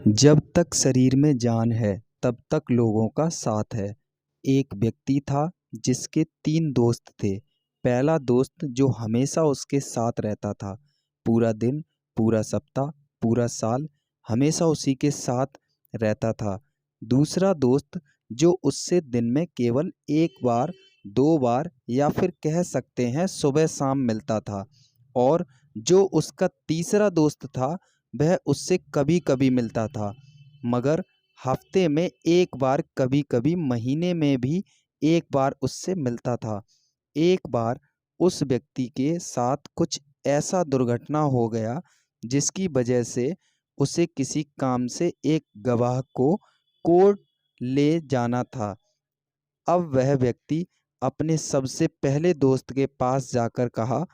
जब तक शरीर में जान है तब तक लोगों का साथ है। एक व्यक्ति था जिसके 3 दोस्त थे। पहला दोस्त जो हमेशा उसके साथ रहता था, पूरा दिन, पूरा सप्ताह, पूरा साल हमेशा उसी के साथ रहता था। दूसरा दोस्त जो उससे दिन में केवल 1 बार, 2 बार या फिर कह सकते हैं सुबह शाम मिलता था। और जो उसका तीसरा दोस्त था वह उससे कभी-कभी मिलता था, मगर हफ्ते में 1 बार, कभी-कभी महीने में भी 1 बार उससे मिलता था। एक बार उस व्यक्ति के साथ कुछ ऐसा दुर्घटना हो गया जिसकी वजह से उसे किसी काम से एक गवाह को कोर्ट ले जाना था। अब वह व्यक्ति अपने सबसे पहले दोस्त के पास जाकर कहा,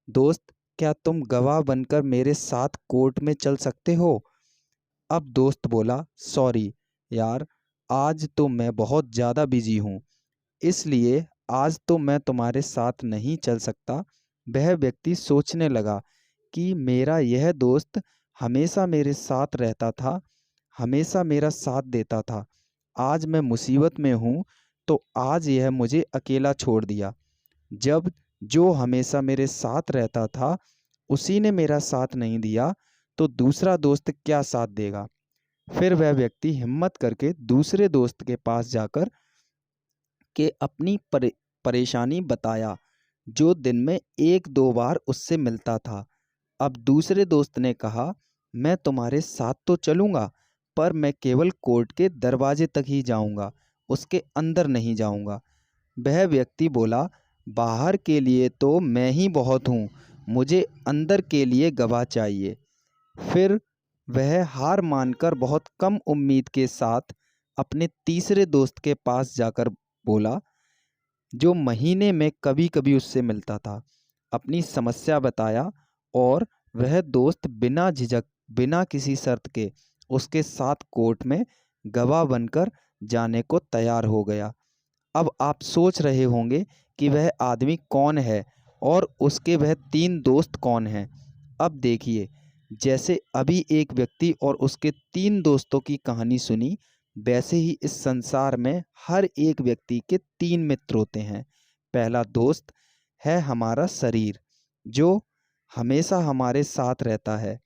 दोस्त, क्या तुम गवाह बनकर मेरे साथ कोर्ट में चल सकते हो? अब दोस्त बोला, सॉरी यार, आज तो मैं बहुत ज़्यादा बिजी हूँ, इसलिए आज तो मैं तुम्हारे साथ नहीं चल सकता। वह व्यक्ति सोचने लगा कि मेरा यह दोस्त हमेशा मेरे साथ रहता था, हमेशा मेरा साथ देता था। आज मैं मुसीबत में हूँ तो आज यह मुझे अकेला छोड़ दिया। जब जो हमेशा मेरे साथ रहता था उसी ने मेरा साथ नहीं दिया, तो दूसरा दोस्त क्या साथ देगा? फिर वह व्यक्ति हिम्मत करके दूसरे दोस्त के पास जाकर के अपनी परेशानी बताया, जो दिन में 1-2 बार उससे मिलता था। अब दूसरे दोस्त ने कहा, मैं तुम्हारे साथ तो चलूँगा, पर मैं केवल कोर्ट के दरवाजे तक ही जाऊँगा, उसके अंदर नहीं जाऊँगा। वह व्यक्ति बोला, बाहर के लिए तो मैं ही बहुत हूँ, मुझे अंदर के लिए गवाह चाहिए। फिर वह हार मानकर बहुत कम उम्मीद के साथ अपने तीसरे दोस्त के पास जाकर बोला, जो महीने में कभी-कभी उससे मिलता था। अपनी समस्या बताया और वह दोस्त बिना झिझक, बिना किसी शर्त के उसके साथ कोर्ट में गवाह बनकर जाने को तैयार हो गया। अब आप सोच रहे होंगे कि वह आदमी कौन है और उसके वह 3 दोस्त कौन हैं। अब देखिए, जैसे अभी एक व्यक्ति और उसके 3 दोस्तों की कहानी सुनी, वैसे ही इस संसार में हर एक व्यक्ति के 3 मित्र होते हैं। पहला दोस्त है हमारा शरीर, जो हमेशा हमारे साथ रहता है,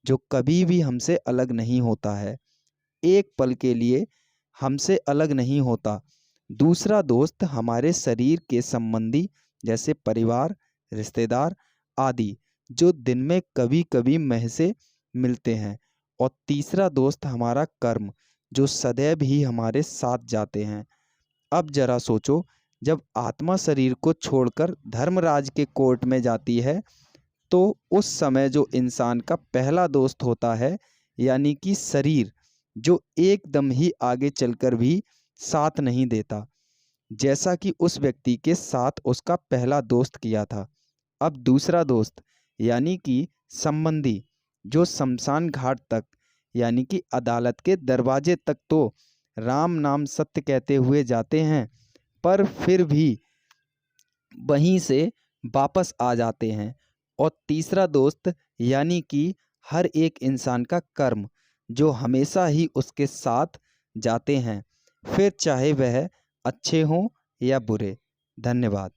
जो कभी भी हमसे अलग नहीं होता है, एक पल के लिए हमसे अलग नहीं होता। दूसरा दोस्त हमारे शरीर के संबंधी, जैसे परिवार, रिश्तेदार आदि, जो दिन में कभी-कभी महज़ मिलते हैं। और तीसरा दोस्त हमारा कर्म, जो सदैव ही हमारे साथ जाते हैं। अब ज़रा सोचो, जब आत्मा शरीर को छोड़कर धर्मराज के कोर्ट में जाती है, तो उस समय जो इंसान का पहला दोस्त होता है, यानी कि शरीर, जो एकदम ही आगे चलकर भी साथ नहीं देता, जैसा कि उस व्यक्ति के साथ उसका पहला दोस्त किया था। अब दूसरा दोस्त यानी कि संबंधी, जो शमशान घाट तक, यानी कि अदालत के दरवाजे तक तो राम नाम सत्य कहते हुए जाते हैं, पर फिर भी वहीं से वापस आ जाते हैं। और तीसरा दोस्त यानी कि हर एक इंसान का कर्म, जो हमेशा ही उसके साथ जाते हैं, फिर चाहे वह अच्छे हों या बुरे। धन्यवाद।